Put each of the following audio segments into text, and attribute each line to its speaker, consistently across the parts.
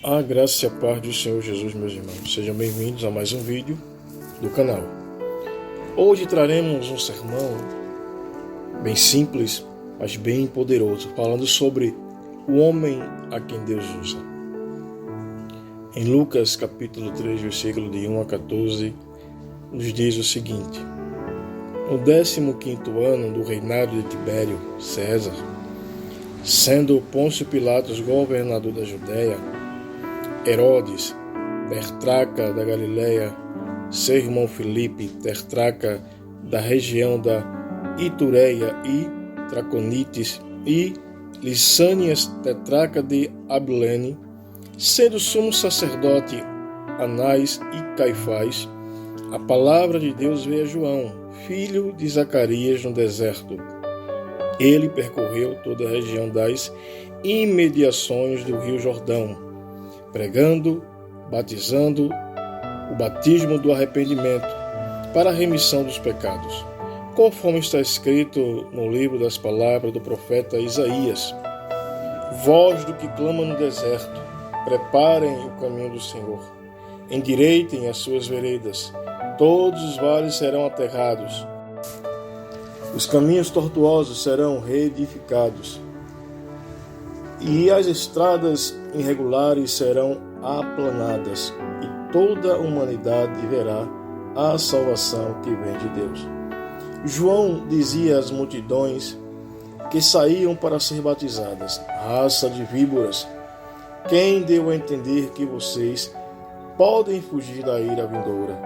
Speaker 1: A graça e a paz do Senhor Jesus, meus irmãos. Sejam bem-vindos a mais um vídeo do canal. Hoje traremos um sermão bem simples, mas bem poderoso, falando sobre o homem a quem Deus usa. Em Lucas capítulo 3, versículo de 1 a 14, nos diz o seguinte: no 15º ano do reinado de Tibério César, sendo Pôncio Pilatos governador da Judéia, Herodes, tetrarca da Galileia, seu irmão Filipe, tetrarca da região da Itureia e Traconites, e Lissânias, tetrarca de Abilene, sendo sumo sacerdote Anás e Caifás, a palavra de Deus veio a João, filho de Zacarias, no deserto. Ele percorreu toda a região das imediações do rio Jordão, pregando, batizando o batismo do arrependimento para a remissão dos pecados, conforme está escrito no livro das palavras do profeta Isaías: voz do que clama no deserto, preparem o caminho do Senhor, endireitem as suas veredas, todos os vales serão aterrados, os caminhos tortuosos serão reedificados, e as estradas irregulares serão aplanadas, e toda a humanidade verá a salvação que vem de Deus. João dizia às multidões que saíam para ser batizadas: raça de víboras, quem deu a entender que vocês podem fugir da ira vindoura?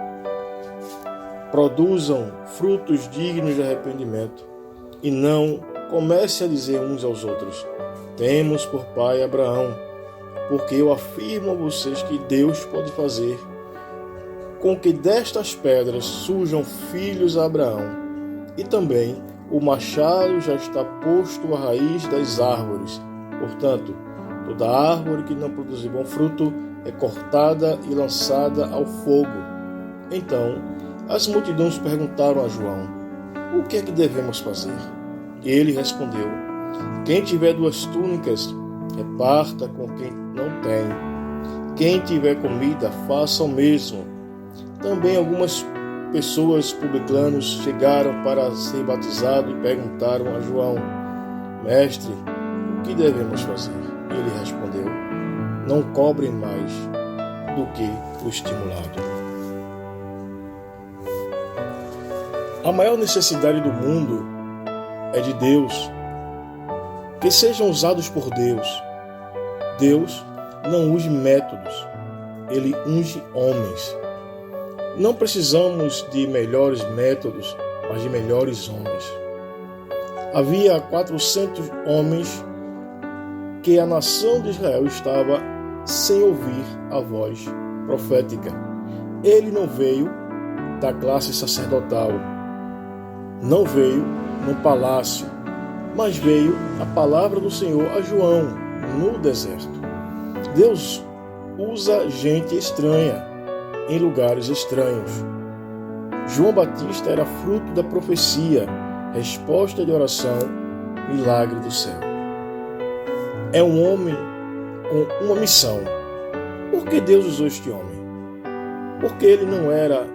Speaker 1: Produzam frutos dignos de arrependimento, e não comecem a dizer uns aos outros: temos por pai Abraão, porque eu afirmo a vocês que Deus pode fazer com que destas pedras surjam filhos a Abraão. E também o machado já está posto à raiz das árvores. Portanto, toda árvore que não produzir bom fruto é cortada e lançada ao fogo. Então, as multidões perguntaram a João: o que é que devemos fazer? Ele respondeu: quem tiver 2 túnicas, reparta com quem não tem. Quem tiver comida, faça o mesmo. Também algumas pessoas publicanos chegaram para ser batizados e perguntaram a João: mestre, o que devemos fazer? Ele respondeu: não cobrem mais do que o estimulado. A maior necessidade do mundo é de Deus, que sejam usados por Deus. Deus não unge métodos, Ele unge homens. Não precisamos de melhores métodos, mas de melhores homens. Havia 400 homens que a nação de Israel estava sem ouvir a voz profética. Ele não veio da classe sacerdotal, não veio no palácio, mas veio a palavra do Senhor a João no deserto. Deus usa gente estranha em lugares estranhos. João Batista era fruto da profecia, resposta de oração, milagre do céu. É um homem com uma missão. Por que Deus usou este homem? Porque ele não era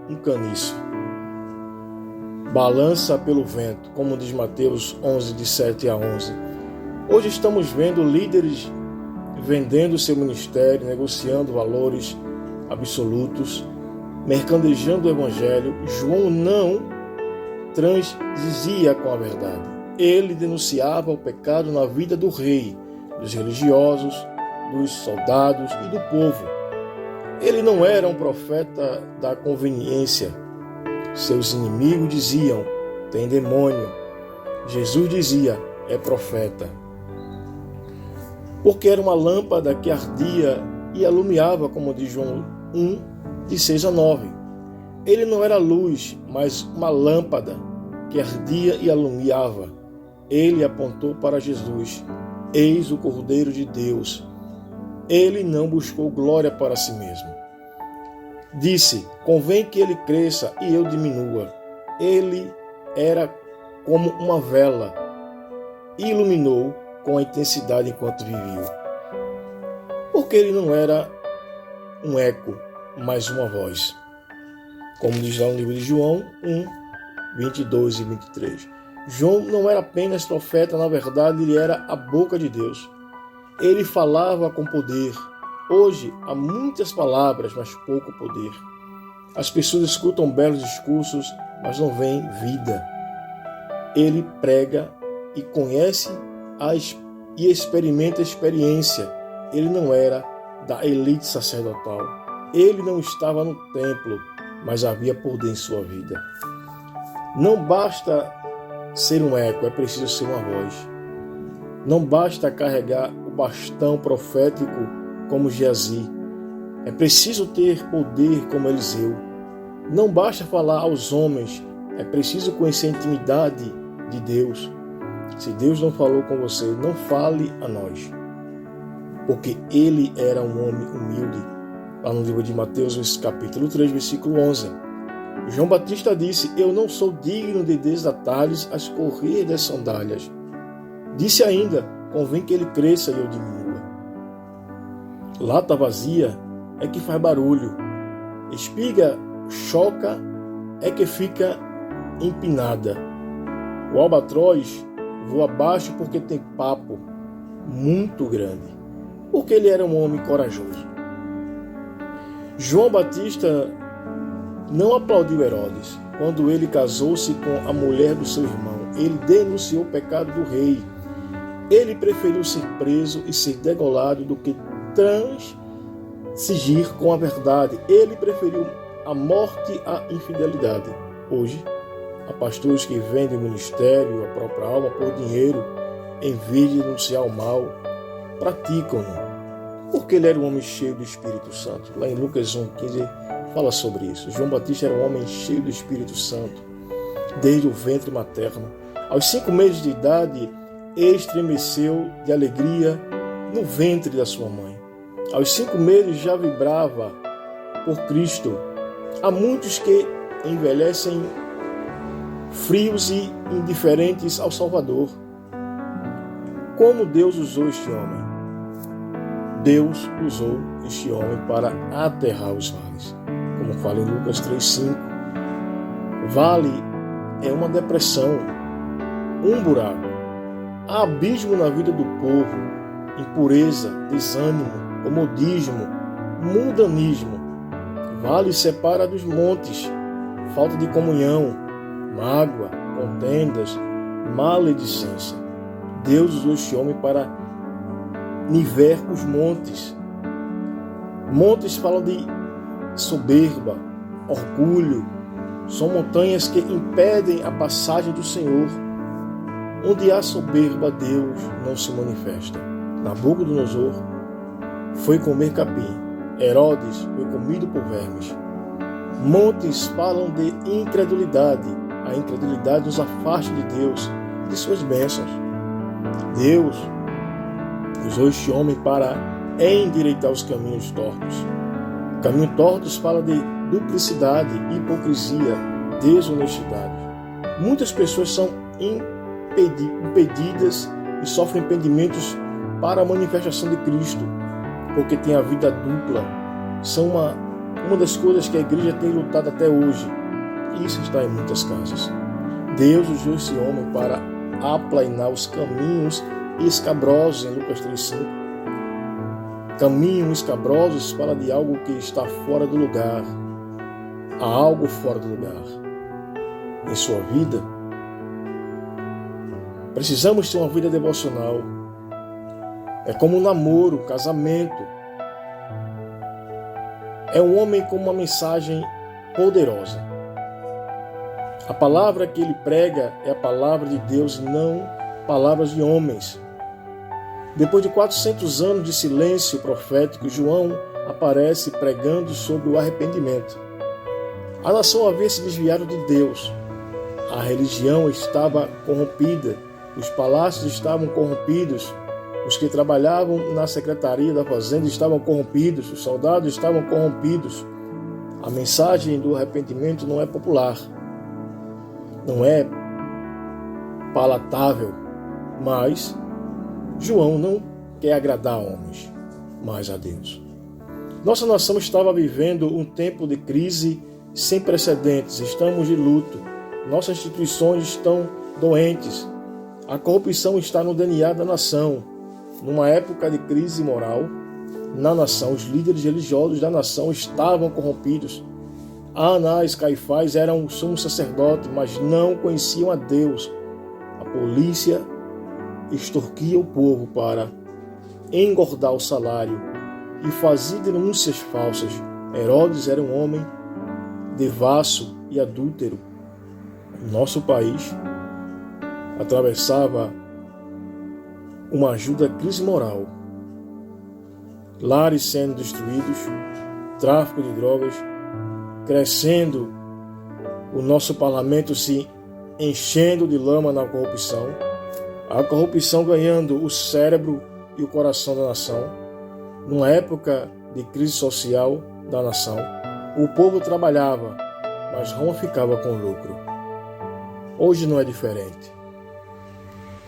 Speaker 1: um caniço, balança pelo vento, como diz Mateus 11, de 7 a 11. Hoje estamos vendo líderes vendendo seu ministério, negociando valores absolutos, mercadejando o evangelho. João não transdizia com a verdade. Ele denunciava o pecado na vida do rei, dos religiosos, dos soldados e do povo. Ele não era um profeta da conveniência. Seus inimigos diziam: tem demônio. Jesus dizia: é profeta. Porque era uma lâmpada que ardia e alumiava, como diz João 1, de 6 a 9. Ele não era luz, mas uma lâmpada que ardia e alumiava. Ele apontou para Jesus: eis o Cordeiro de Deus. Ele não buscou glória para si mesmo. Disse: convém que ele cresça e eu diminua. Ele era como uma vela e iluminou com a intensidade enquanto vivia. Por Porque ele não era um eco, mas uma voz. Como diz lá no livro de João 1, 22 e 23. João não era apenas profeta, na verdade ele era a boca de Deus. Ele falava com poder. Hoje há muitas palavras, mas pouco poder. As pessoas escutam belos discursos, mas não veem vida. Ele prega e conhece e experimenta a experiência. Ele não era da elite sacerdotal. Ele não estava no templo, mas havia poder em sua vida. Não basta ser um eco, é preciso ser uma voz. Não basta carregar o bastão profético como Geazi. É preciso ter poder como Eliseu. Não basta falar aos homens, é preciso conhecer a intimidade de Deus. Se Deus não falou com você, não fale a nós. Porque ele era um homem humilde. Lá no livro de Mateus, capítulo 3, versículo 11. João Batista disse: eu não sou digno de desatar-lhes as correias das sandálias. Disse ainda: convém que ele cresça e eu diminua. Lata vazia é que faz barulho. Espiga choca é que fica empinada. O albatroz voa abaixo porque tem papo muito grande. Porque ele era um homem corajoso. João Batista não aplaudiu Herodes quando ele casou-se com a mulher do seu irmão. Ele denunciou o pecado do rei. Ele preferiu ser preso e ser degolado do que transigir com a verdade. Ele preferiu a morte à infidelidade. Hoje, há pastores que vendem o ministério, a própria alma por dinheiro, em vez de denunciar o mal, praticam-no. Porque ele era um homem cheio do Espírito Santo. Lá em Lucas 1,15 fala sobre isso. João Batista era um homem cheio do Espírito Santo, desde o ventre materno. Aos 5 meses de idade, estremeceu de alegria no ventre da sua mãe. Aos 5 meses já vibrava por Cristo. Há muitos que envelhecem frios e indiferentes ao Salvador. Como Deus usou este homem? Deus usou este homem para aterrar os vales. Como fala em Lucas 3,5. Vale é uma depressão, um buraco. Há abismo na vida do povo, impureza, desânimo, comodismo, mundanismo. Vale separa dos montes, falta de comunhão, mágoa, contendas, maledicência. Deus usou este homem para nivelar os montes. Montes falam de soberba, orgulho. São montanhas que impedem a passagem do Senhor. Onde há soberba, Deus não se manifesta. Nabucodonosor foi comer capim. Herodes foi comido por vermes. Montes falam de incredulidade. A incredulidade nos afasta de Deus e de suas bênçãos. Deus usou este homem para endireitar os caminhos tortos. Caminhos tortos fala de duplicidade, hipocrisia, desonestidade. Muitas pessoas são impedidas e sofrem impedimentos para a manifestação de Cristo, porque tem a vida dupla. São uma das coisas que a igreja tem lutado até hoje. Isso está em muitas casas. Deus usou esse homem para aplainar os caminhos escabrosos em Lucas 3,5. Caminhos escabrosos fala de algo que está fora do lugar. Há algo fora do lugar em sua vida. Precisamos ter uma vida devocional. É como um namoro, um casamento. É um homem com uma mensagem poderosa. A palavra que ele prega é a palavra de Deus e não palavras de homens. Depois de 400 anos de silêncio profético, João aparece pregando sobre o arrependimento. A nação havia se desviado de Deus. A religião estava corrompida. Os palácios estavam corrompidos. Os que trabalhavam na secretaria da fazenda estavam corrompidos. Os soldados estavam corrompidos. A mensagem do arrependimento não é popular. Não é palatável. Mas João não quer agradar homens. mais a Deus. Nossa nação estava vivendo um tempo de crise sem precedentes. Estamos de luto. Nossas instituições estão doentes. A corrupção está no DNA da nação. Numa época de crise moral, na nação, os líderes religiosos da nação estavam corrompidos. Anás e Caifás eram o sumo sacerdote, mas não conheciam a Deus. A polícia extorquia o povo para engordar o salário e fazia denúncias falsas. Herodes era um homem devasso e adúltero. Nosso país atravessava uma ajuda crise moral. Lares sendo destruídos, tráfico de drogas, crescendo, o nosso parlamento se enchendo de lama na corrupção, a corrupção ganhando o cérebro e o coração da nação. Numa época de crise social da nação, o povo trabalhava, mas Roma ficava com lucro. Hoje não é diferente.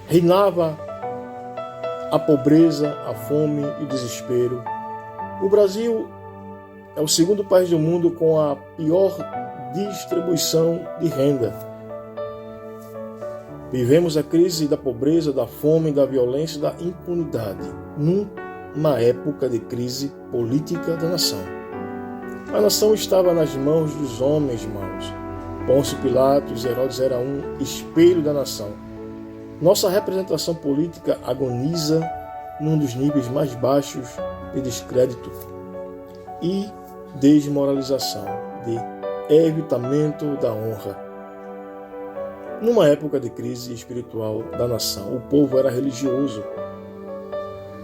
Speaker 1: Reinava a pobreza, a fome e o desespero. O Brasil é o segundo país do mundo com a pior distribuição de renda. Vivemos a crise da pobreza, da fome, da violência e da impunidade, numa época de crise política da nação. A nação estava nas mãos dos homens maus. Pôncio Pilatos, Herodes era um espelho da nação. Nossa representação política agoniza num dos níveis mais baixos de descrédito e desmoralização, de evitamento da honra. Numa época de crise espiritual da nação, o povo era religioso,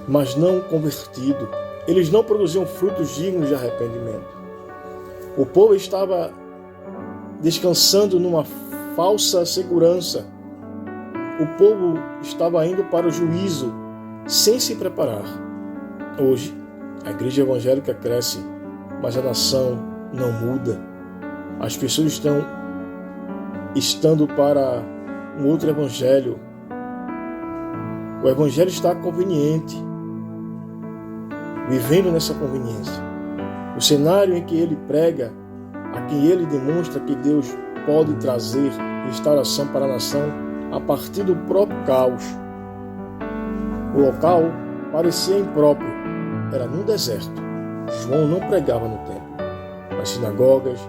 Speaker 1: mas não convertido. Eles não produziam frutos dignos de arrependimento. O povo estava descansando numa falsa segurança. O povo estava indo para o juízo sem se preparar. Hoje, a igreja evangélica cresce, mas a nação não muda. As pessoas estando para um outro evangelho. O evangelho está conveniente, vivendo nessa conveniência. O cenário em que ele prega, a quem ele demonstra que Deus pode trazer restauração para a nação a partir do próprio caos. O local parecia impróprio, era num deserto. João não pregava no templo, nas sinagogas,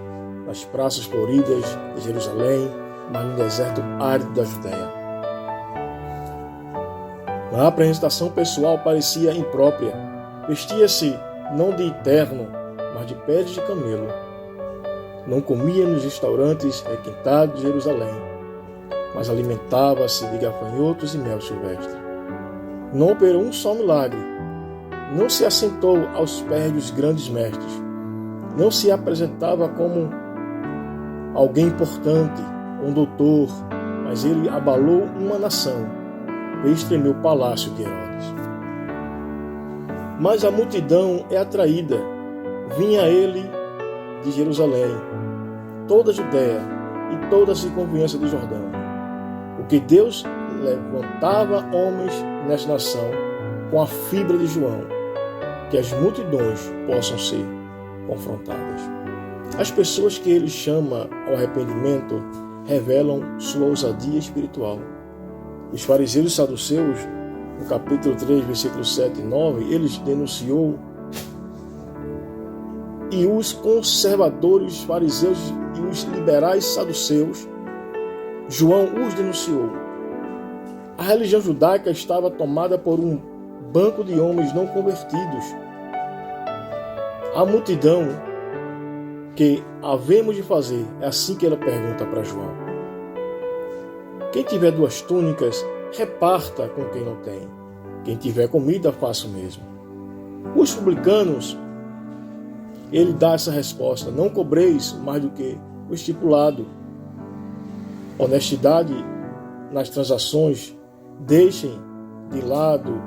Speaker 1: nas praças floridas de Jerusalém, mas no deserto árido da Judéia. A apresentação pessoal parecia imprópria. Vestia-se não de terno, mas de peles de camelo. Não comia nos restaurantes requintados de Jerusalém, mas alimentava-se de gafanhotos e mel silvestre. Não operou um só milagre. Não se assentou aos pés dos grandes mestres. Não se apresentava como alguém importante, um doutor, mas ele abalou uma nação, fez tremer o palácio de Herodes. Mas a multidão é atraída. Vinha ele de Jerusalém, toda a Judéia e toda a circunvizinhança do Jordão. Porque Deus levantava homens nesta nação com a fibra de João, que as multidões possam ser confrontadas. As pessoas que ele chama ao arrependimento revelam sua ousadia espiritual. Os fariseus e saduceus, no capítulo 3, versículos 7 e 9, eles denunciou, e os conservadores fariseus e os liberais saduceus, João os denunciou. A religião judaica estava tomada por um banco de homens não convertidos. A multidão, que havemos de fazer? É assim que ela pergunta para João. Quem tiver 2 túnicas, reparta com quem não tem. Quem tiver comida, faça o mesmo. Os publicanos, ele dá essa resposta: não cobreis mais do que o estipulado. Honestidade nas transações, deixem de lado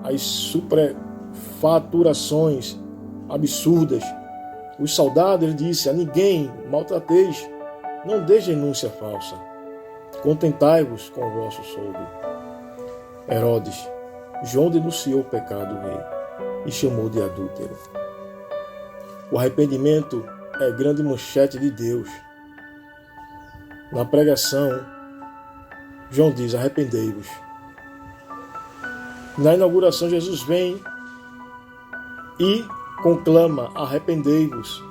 Speaker 1: as superfaturações absurdas. Os soldados disse: a ninguém maltrateis, não deis denúncia falsa. Contentai-vos com o vosso soldo. Herodes, João denunciou o pecado do rei. e chamou de adúltero. O arrependimento é a grande manchete de Deus. Na pregação, João diz: arrependei-vos. Na inauguração, Jesus vem e conclama: arrependei-vos.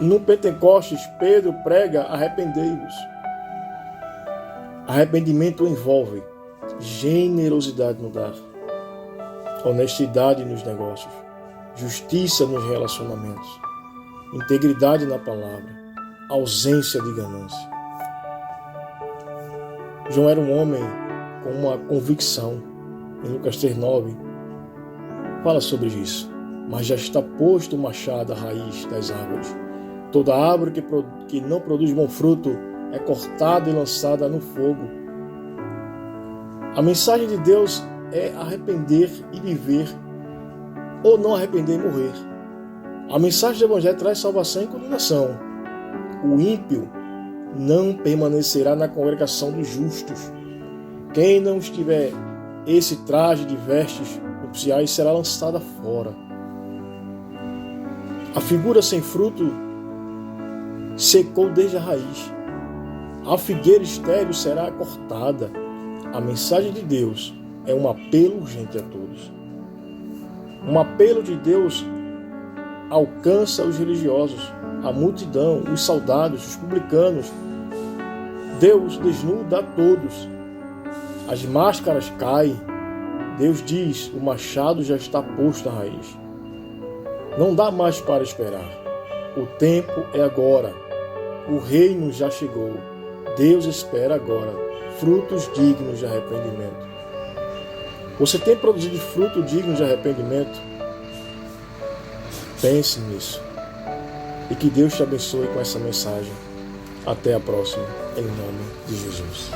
Speaker 1: No Pentecostes, Pedro prega: arrependei-vos. Arrependimento envolve generosidade no dar, honestidade nos negócios, justiça nos relacionamentos, integridade na palavra, ausência de ganância. João era um homem com uma convicção. Em Lucas 3:9 fala sobre isso. Mas já está posto o machado à raiz das árvores. Toda árvore que não produz bom fruto é cortada e lançada no fogo. A mensagem de Deus é arrepender e viver, ou não arrepender e morrer. A mensagem do Evangelho traz salvação e condenação. O ímpio não permanecerá na congregação dos justos. Quem não estiver esse traje de vestes nupciais será lançada fora. A figura sem fruto secou desde a raiz. A figueira estéril será cortada. A mensagem de Deus é um apelo urgente a todos. Um apelo de Deus alcança os religiosos, a multidão, os soldados, os publicanos. Deus desnuda a todos. As máscaras caem. Deus diz: o machado já está posto à raiz. Não dá mais para esperar. O tempo é agora. O reino já chegou. Deus espera agora frutos dignos de arrependimento. Você tem produzido fruto digno de arrependimento? Pense nisso. E que Deus te abençoe com essa mensagem. Até a próxima, em nome de Jesus.